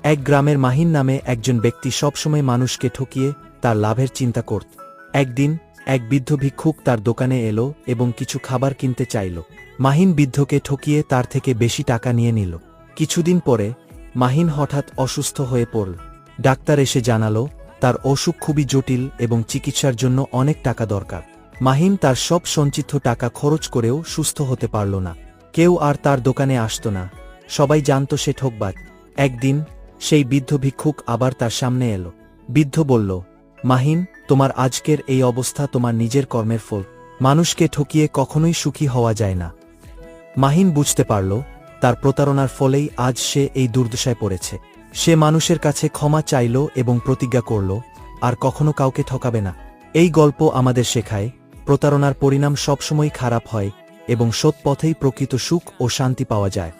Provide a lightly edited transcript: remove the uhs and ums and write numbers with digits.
এক গ্রামের মাহিন নামে একজন ব্যক্তি সবসময় মানুষকে ঠকিয়ে তার লাভের চিন্তা করত। একদিন এক বৃদ্ধ ভিক্ষুক তার দোকানে এলো এবং কিছু খাবার কিনতে চাইল। মাহিন বৃদ্ধকে ঠকিয়ে তার থেকে বেশি টাকা নিয়ে নিল। কিছুদিন পরে মাহিন হঠাৎ অসুস্থ হয়ে পড়ল। ডাক্তার এসে জানালো তার অসুখ খুবই জটিল এবং চিকিৎসার জন্য অনেক টাকা দরকার। মাহিন তার সব সঞ্চিত টাকা খরচ করেও সুস্থ হতে পারল না। কেউ আর তার দোকানে আসত না, সবাই জানত সে ঠকবাজ। একদিন সেই বৃদ্ধ ভিক্ষুক আবার তার সামনে এলো। বৃদ্ধ বলল, মাহিন, তোমার আজকের এই অবস্থা তোমার নিজের কর্মের ফল। মানুষকে ঠকিয়ে কখনোই সুখী হওয়া যায় না। মাহিন বুঝতে পারল তার প্রতারণার ফলেই আজ সে এই দুর্দশায় পড়েছে। সে মানুষের কাছে ক্ষমা চাইল এবং প্রতিজ্ঞা করল আর কখনো কাউকে ঠকাবে না। এই গল্প আমাদের শেখায় প্রতারণার পরিণাম সবসময় খারাপ হয় এবং সৎ পথেই প্রকৃত সুখ ও শান্তি পাওয়া যায়।